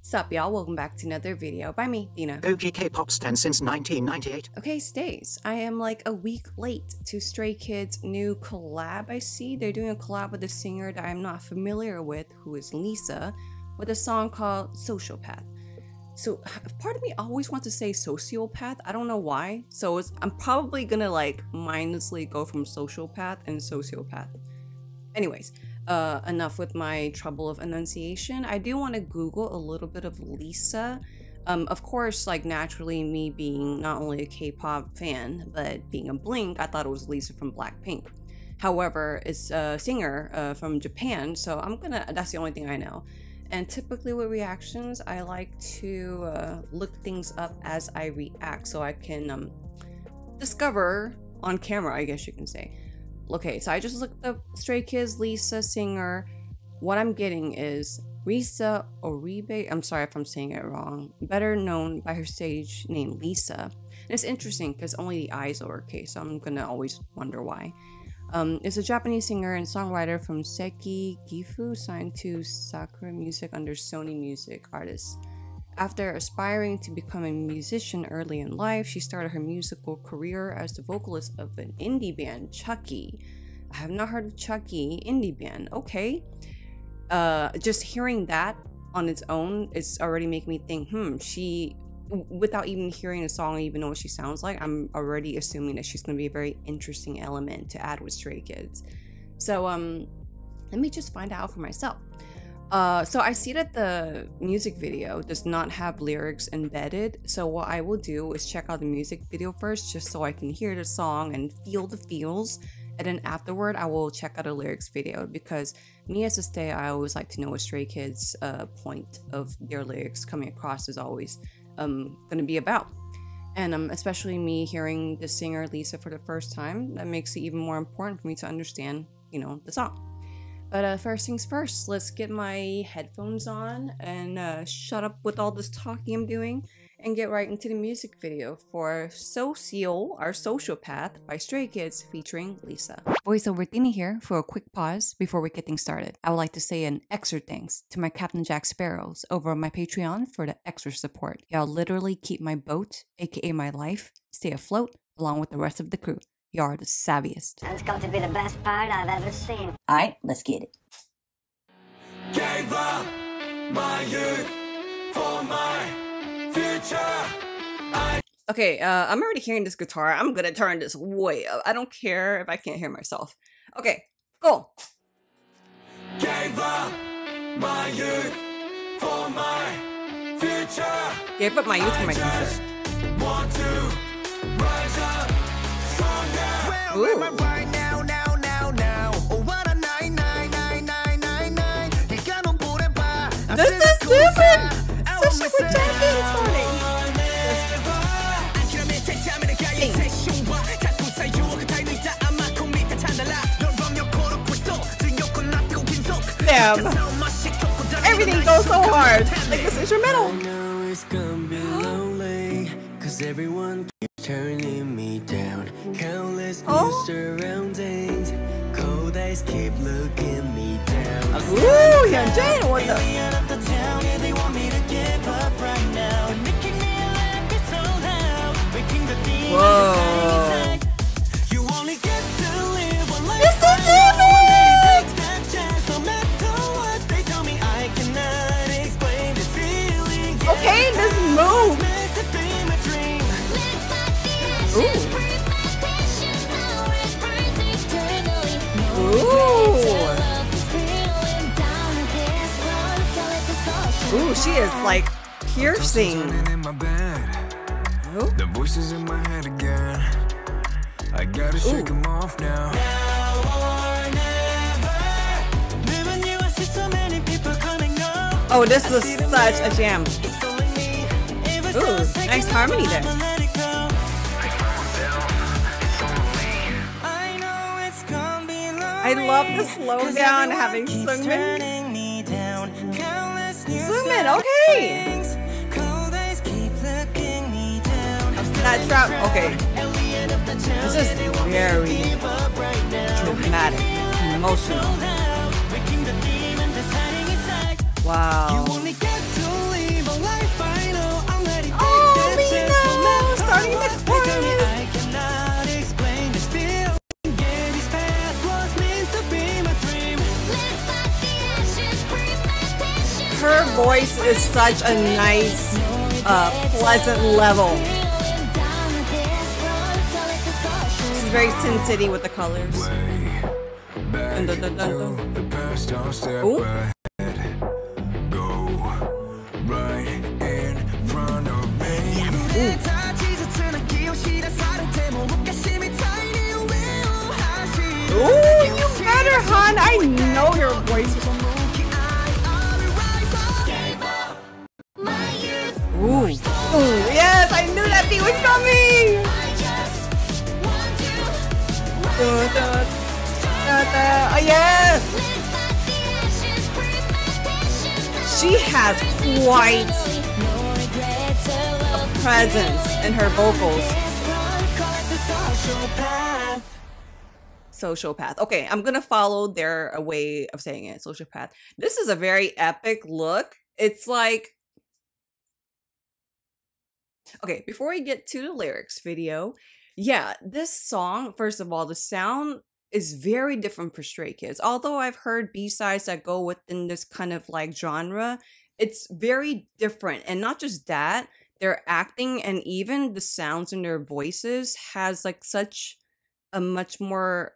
Sup y'all, welcome back to another video by me, Dina. OG K-pop stan since 1998. Okay, stays. I am like a week late to Stray Kids' new collab. I see they're doing a collab with a singer that I'm not familiar with, who is LiSA, with a song called Sociopath. So part of me always wants to say sociopath, I don't know why. So I'm probably gonna like mindlessly go from sociopath and sociopath. Anyways, enough with my trouble of enunciation. I do want to Google a little bit of LiSA. Of course, like naturally me being not only a K-pop fan, but being a Blink, I thought it was LiSA from Blackpink. However, it's a singer from Japan, so that's the only thing I know. And typically with reactions, I like to look things up as I react so I can discover on camera, I guess you can say. Okay, so I just looked up Stray Kids, LiSA singer. What I'm getting is Risa Oribe, I'm sorry if I'm saying it wrong, better known by her stage name LiSA. And it's interesting because only the I is lowercase, so I'm gonna always wonder why. It's a Japanese singer and songwriter from Seki Gifu, signed to Sakura Music under Sony Music Artists. After aspiring to become a musician early in life, she started her musical career as the vocalist of an indie band, Chucky. I have not heard of Chucky, indie band, okay. Just hearing that on its own, it's already making me think, she, without even hearing the song, even know what she sounds like, I'm already assuming that she's going to be a very interesting element to add with Stray Kids. So, let me just find out for myself. So I see that the music video does not have lyrics embedded, so what I will do is check out the music video first just so I can hear the song and feel the feels, and then afterward I will check out a lyrics video, because me as a stay, I always like to know what Stray Kids point of their lyrics coming across is always gonna be about. And especially me hearing the singer LiSA for the first time, that makes it even more important for me to understand, you know, the song. But first things first, let's get my headphones on and shut up with all this talking I'm doing and get right into the music video for Socio, our Sociopath by Stray Kids featuring LiSA. Voiceover Tina here for a quick pause before we get things started. I would like to say an extra thanks to my Captain Jack Sparrows over on my Patreon for the extra support. Y'all literally keep my boat, aka my life, stay afloat along with the rest of the crew. You're the savviest. It's got to be the best part I've ever seen. Alright, let's get it. Gave up my youth for my future. Okay, I'm already hearing this guitar. I'm gonna turn this way up. I don't care if I can't hear myself. Okay, go. Gave up my youth for my future. Gave up my youth for my future. Want to rise up. Ooh. Right now. Oh, what a night. This is stupid! Especially for Jackie this morning. Damn. Everything goes so hard. Like this instrumental. I know it's gonna be lonely, 'cause everyone keeps turning me down. Countless new surroundings, cold eyes keep looking me down. Ooh, yeah, Jane, what the? They want me to give up right now. Making me laugh, it's so loud. Waking the demons inside. You only get to live one life. This is No matter what they tell me, I cannot explain this feeling. okay, this move. Ooh, she is like piercing. In my bed. Ooh. The voices in my head again. I gotta shake them off now. Oh, this is such a jam. Ooh, nice harmony there. I love the slowdown having Sungmin. Sungmin, okay. That trap, okay. This is very dramatic, emotional. Wow. voice is such a nice, pleasant level. This is very Sin City with the colors. Dun, dun, dun, dun, dun. Ooh. Ooh, you better, hon. I know your voice. Ooh. Ooh, yes, I knew that beat was coming. Oh, yes. She has quite a presence in her vocals. Sociopath. Okay, I'm gonna follow their way of saying it. Sociopath. This is a very epic look. It's like, okay, before we get to the lyrics video, yeah, this song, first of all, the sound is very different for Stray Kids. Although I've heard B-sides that go within this kind of like genre, it's very different. And not just that, their acting and even the sounds in their voices has like such a much more,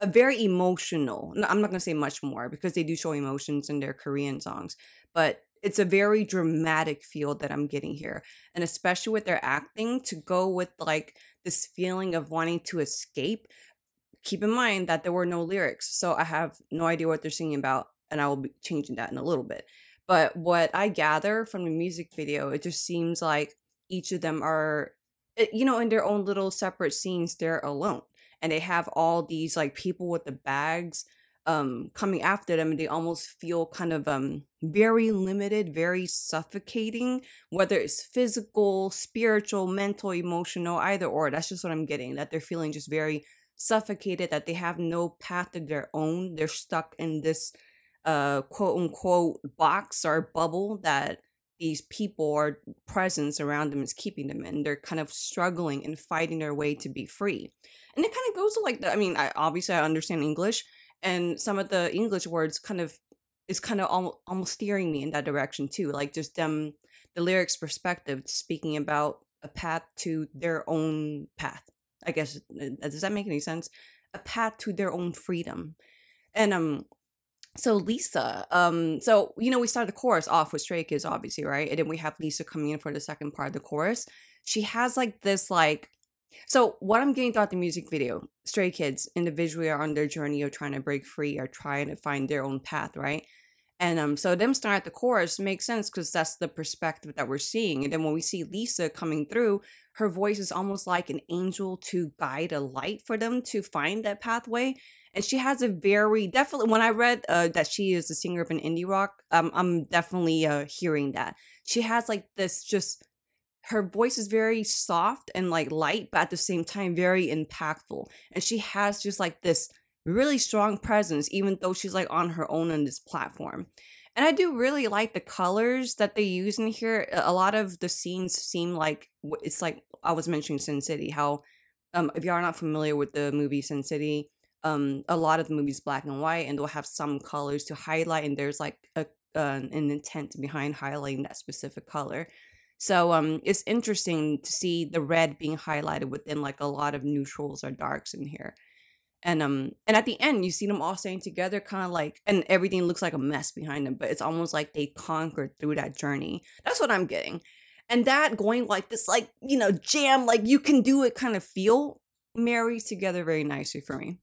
a very emotional, I'm not going to say much more because they do show emotions in their Korean songs, but it's a very dramatic feel that I'm getting here. And especially with their acting, to go with like this feeling of wanting to escape. Keep in mind that there were no lyrics, so I have no idea what they're singing about, and I will be changing that in a little bit. But what I gather from the music video, it just seems like each of them are, you know, in their own little separate scenes, they're alone. And they have all these like people with the bags coming after them, and they almost feel kind of very limited, very suffocating, whether it's physical, spiritual, mental, emotional, either or. That's just what I'm getting, that they're feeling just very suffocated, that they have no path of their own. They're stuck in this quote unquote box or bubble that these people or presence around them is keeping them in. They're kind of struggling and fighting their way to be free. And it kind of goes to like the, I mean, obviously I understand English, and some of the English words kind of is kind of almost steering me in that direction too. Like just the lyrics perspective, speaking about a path to their own path. I guess, does that make any sense? A path to their own freedom. And so LiSA, so you know, we started the chorus off with Stray Kids, obviously, right? And then we have LiSA coming in for the second part of the chorus. She has like this like, so what I'm getting throughout the music video, Stray Kids individually are on their journey of trying to break free or trying to find their own path, right? And so them starting at the chorus makes sense because that's the perspective that we're seeing. And then when we see LiSA coming through, her voice is almost like an angel to guide a light for them to find that pathway. And she has a very, definitely, when I read that she is a singer of an indie rock, I'm definitely hearing that. She has like this just, her voice is very soft and like light, but at the same time, very impactful. And she has just like this really strong presence, even though she's like on her own on this platform. And I do really like the colors that they use in here. A lot of the scenes seem like, it's like I was mentioning Sin City, how if you are not familiar with the movie Sin City, a lot of the movie's black and white, and they'll have some colors to highlight, and there's like an intent behind highlighting that specific color. So it's interesting to see the red being highlighted within like a lot of neutrals or darks in here. And at the end, you see them all staying together, kind of like, and everything looks like a mess behind them, but it's almost like they conquered through that journey. That's what I'm getting. And that going like this, like, you know, jam, like you can do it kind of feel marries together very nicely for me.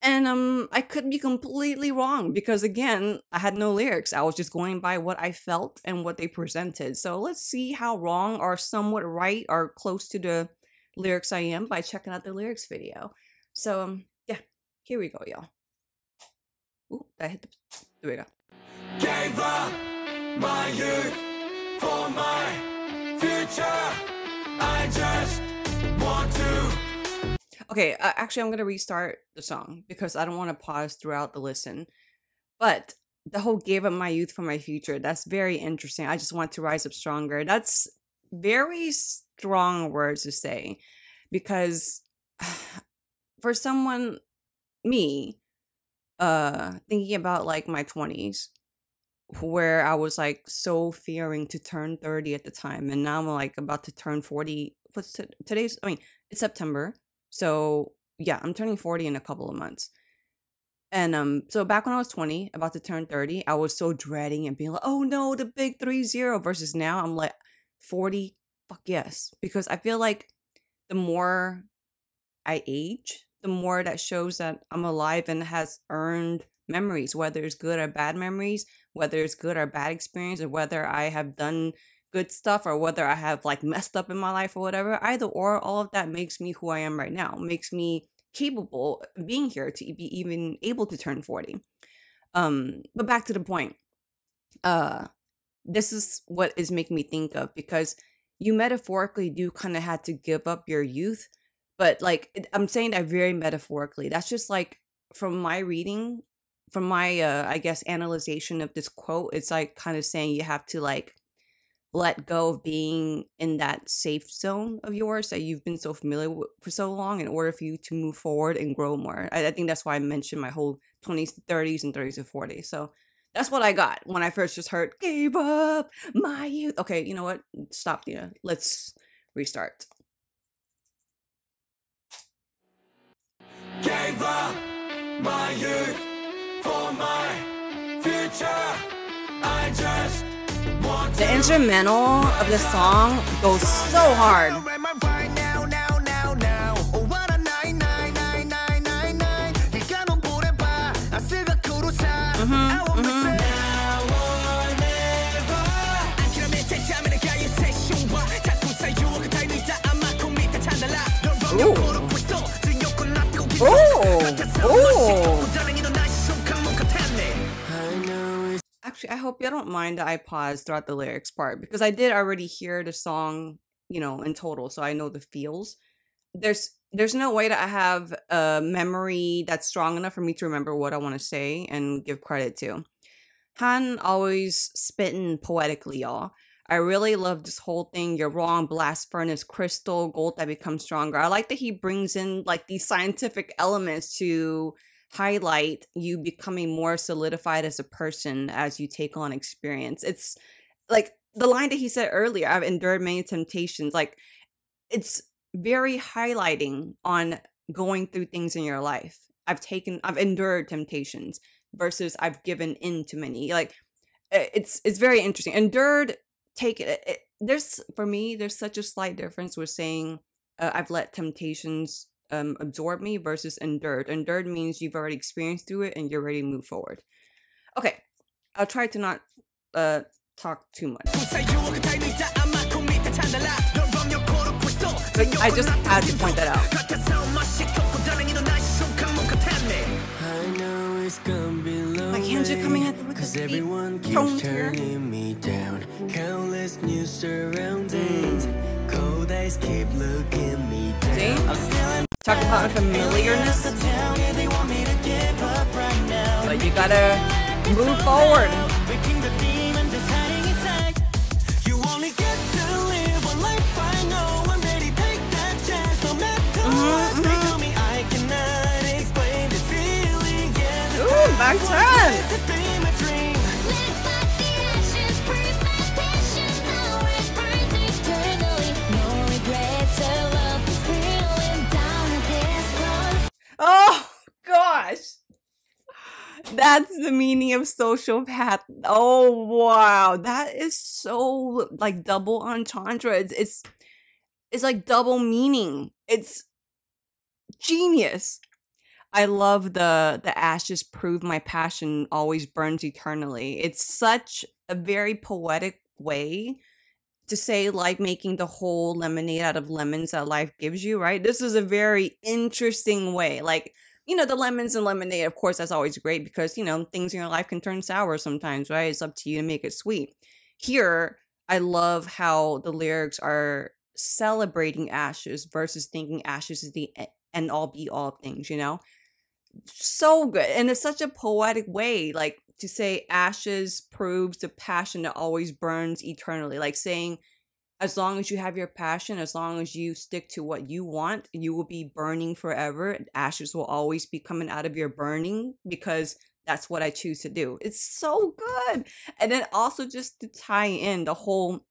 And I could be completely wrong because again, I had no lyrics. I was just going by what I felt and what they presented. So let's see how wrong or somewhat right or close to the lyrics I am by checking out the lyrics video. So yeah, here we go, y'all. Ooh, that hit the, there we go. Gave up my youth for my future. I just want to. Okay, actually, I'm going to restart the song because I don't want to pause throughout the listen. But the whole gave up my youth for my future, that's very interesting. I just want to rise up stronger. That's very strong words to say because for someone, me, thinking about like my 20s, where I was like so fearing to turn 30 at the time, and now I'm like about to turn 40. Today's, I mean, it's September. So yeah, I'm turning 40 in a couple of months. And so back when I was 20, about to turn 30, I was so dreading and being like, oh no, the big 30, versus now I'm like 40, fuck yes. Because I feel like the more I age, the more that shows that I'm alive and has earned memories, whether it's good or bad memories, whether it's good or bad experience, or whether I have done good stuff or whether I have like messed up in my life or whatever. Either or, all of that makes me who I am right now, makes me capable of being here to be even able to turn 40. But back to the point. This is what is making me think of, because you metaphorically do kind of had to give up your youth, but like I'm saying that very metaphorically. That's just like from my reading, from my I guess analyzation of this quote, it's like kind of saying you have to like let go of being in that safe zone of yours that you've been so familiar with for so long in order for you to move forward and grow more. I think that's why I mentioned my whole 20s to 30s and 30s to 40s. So that's what I got when I first just heard gave up my youth. Okay, you know what? Stop, Tina. Let's restart. Gave up my youth for my future. I just want The instrumental of the song goes so hard. Actually, I hope you don't mind that I pause throughout the lyrics part, because I did already hear the song, you know, in total, so I know the feels. There's no way that I have a memory that's strong enough for me to remember what I want to say and give credit to. Han always spitting poetically, y'all. I really love this whole thing. You're wrong, blast furnace, crystal, gold that becomes stronger. I like that he brings in like these scientific elements to highlight you becoming more solidified as a person as you take on experience. It's like the line that he said earlier, I've endured many temptations. Like it's very highlighting on going through things in your life. I've endured temptations versus I've given in to many. Like it's very interesting. Endured, take it. There's, for me, there's such a slight difference with saying I've let temptations absorb me versus endured. Endured means you've already experienced through it and you're ready to move forward. Okay, I'll try to not talk too much. But I just had to point that out. My hands are coming at the Cause everyone keeps turning me down. Countless new surroundings. Cold eyes keep looking me down. See? Talk about familiarness. But you gotta move forward. Ooh, back turn. Oh gosh, that's the meaning of sociopath. Oh wow, that is so like double entendre. It's like double meaning. It's genius. I love the ashes prove my passion always burns eternally. It's such a very poetic way to say, like, making the whole lemonade out of lemons that life gives you, right? This is a very interesting way. Like, you know, the lemons and lemonade, of course, that's always great because, you know, things in your life can turn sour sometimes, right? It's up to you to make it sweet. Here, I love how the lyrics are celebrating ashes versus thinking ashes is the end all be all of things, you know? So good. And it's such a poetic way, like, to say ashes proves the passion that always burns eternally. Like saying, as long as you have your passion, as long as you stick to what you want, you will be burning forever. Ashes will always be coming out of your burning because that's what I choose to do. It's so good. And then also just to tie in the whole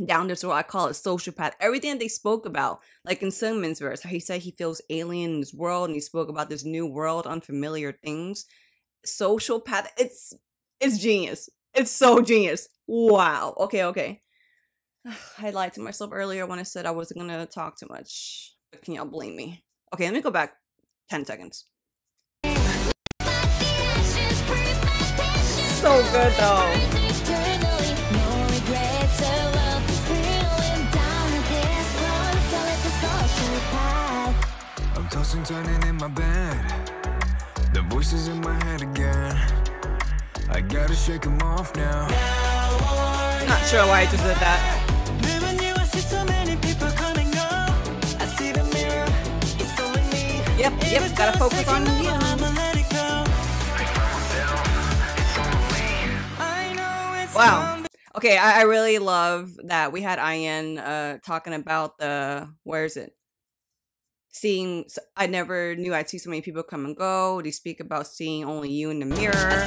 down this road, I call it sociopath. Everything that they spoke about, like in Sungmin's verse, how he said he feels alien in this world, and he spoke about this new world, unfamiliar things. Sociopath, it's genius. It's so genius. Wow. Okay. I lied to myself earlier when I said I wasn't gonna talk too much. But can y'all blame me? Okay, let me go back 10 seconds. So good though. I'm tossing, turning in my bed. The voices in my head again. I gotta shake them off now. Not sure why I just did that. Yep, gotta focus on you. Wow. Okay, I really love that we had Ian talking about where is it? Seeing, I never knew I'd see so many people come and go. They speak about seeing only you in the mirror.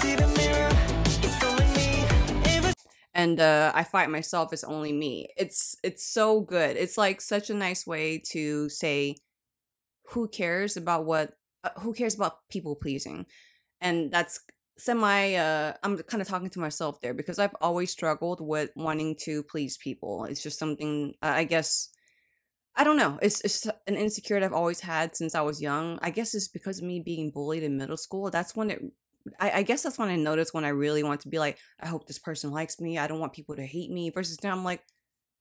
And I fight myself, it's only me. It's so good. It's like such a nice way to say, who cares about people pleasing? And that's I'm kind of talking to myself there, because I've always struggled with wanting to please people. It's just something, I guess, I don't know. It's an insecurity I've always had since I was young. I guess it's because of me being bullied in middle school. That's when I guess that's when I noticed when I really want to be like, I hope this person likes me. I don't want people to hate me. Versus now I'm like,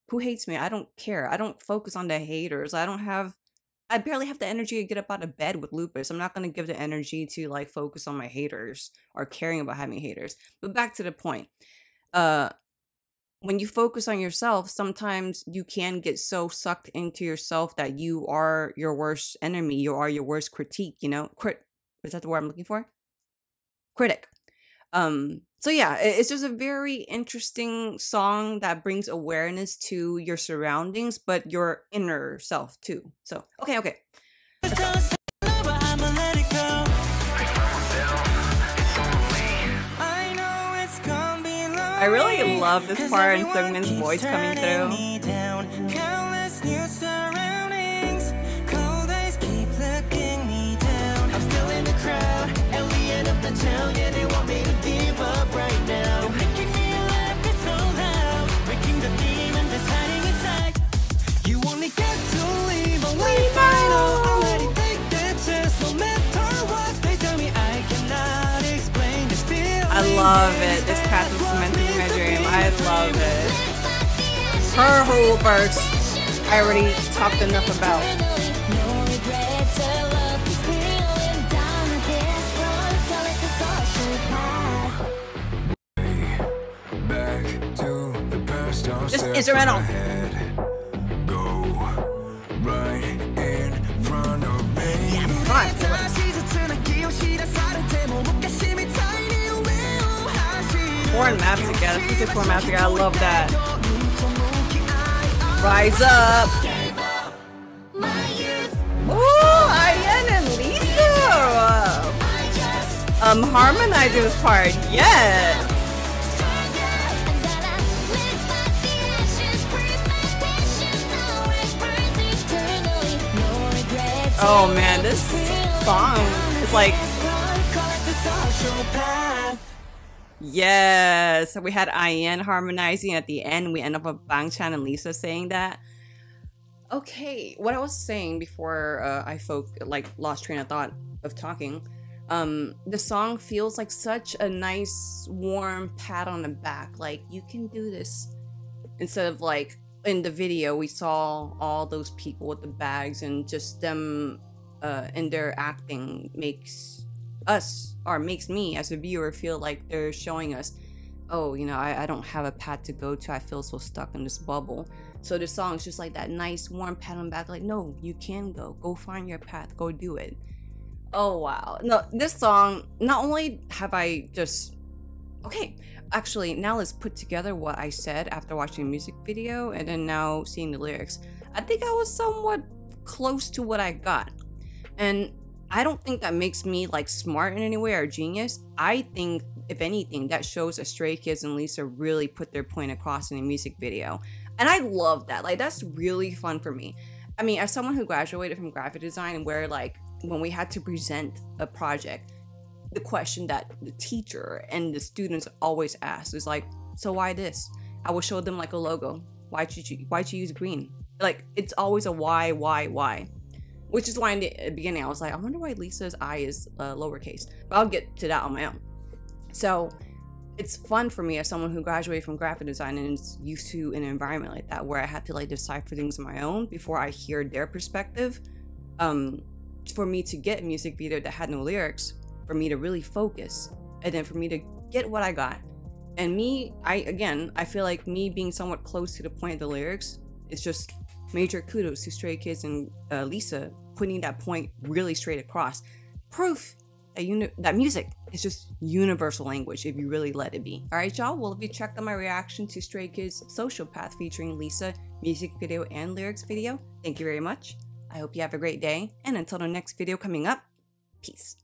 who hates me? I don't care. I don't focus on the haters. I barely have the energy to get up out of bed with lupus. I'm not going to give the energy to like focus on my haters or caring about having haters. But back to the point. When you focus on yourself, sometimes you can get so sucked into yourself that you are your worst enemy. You are your worst critique, you know? Is that the word I'm looking for? Critic. So yeah, it's just a very interesting song that brings awareness to your surroundings, but your inner self too. So, okay. Let's go. I really love this part and Sungmin's voice coming through. I love it. This path was meant to be my dream. I love it. Her whole verse I already talked enough about. Just instrumental. Go right in front of me. Yeah, come on. 4 maps together. These are 4 maps together. I love that. Rise up. Ooh, Ian and LiSA. Harmonizing this part. Yes. Oh man, this song is like, yes, we had Ian harmonizing at the end. We end up with Bangchan and LiSA saying that. Okay, what I was saying before I lost train of thought of talking. The song feels like such a nice, warm pat on the back. Like, you can do this. Instead of like, in the video, we saw all those people with the bags, and just them in their acting makes me as a viewer feel like they're showing us, oh, you know, I don't have a path to go to. I feel so stuck in this bubble. So the song is just like that nice warm pat on the back, like, no, you can go find your path, go do it. Oh wow. No, this song, not only have I just, okay, actually, now let's put together what I said after watching the music video and then now seeing the lyrics. I think I was somewhat close to what I got. And I don't think that makes me like smart in any way or genius. I think, if anything, that shows that Stray Kids and LiSA really put their point across in a music video. And I love that. Like, that's really fun for me. I mean, as someone who graduated from graphic design, where like when we had to present a project, the question that the teacher and the students always ask is like, so why this? I will show them like a logo. Why'd you use green? Like, it's always a why? Which is why in the beginning I was like, I wonder why LiSA's I is lowercase. But I'll get to that on my own. So it's fun for me as someone who graduated from graphic design and is used to an environment like that, where I had to like decipher things on my own before I hear their perspective. For me to get a music video that had no lyrics, for me to really focus, and then for me to get what I got. And I feel like me being somewhat close to the point of the lyrics, it's just major kudos to Stray Kids and LiSA putting that point really straight across. Proof that music is just universal language if you really let it be. Alright y'all, well, if you checked out my reaction to Stray Kids' Social Path featuring LiSA music video and lyrics video, thank you very much. I hope you have a great day, and until the next video coming up, peace.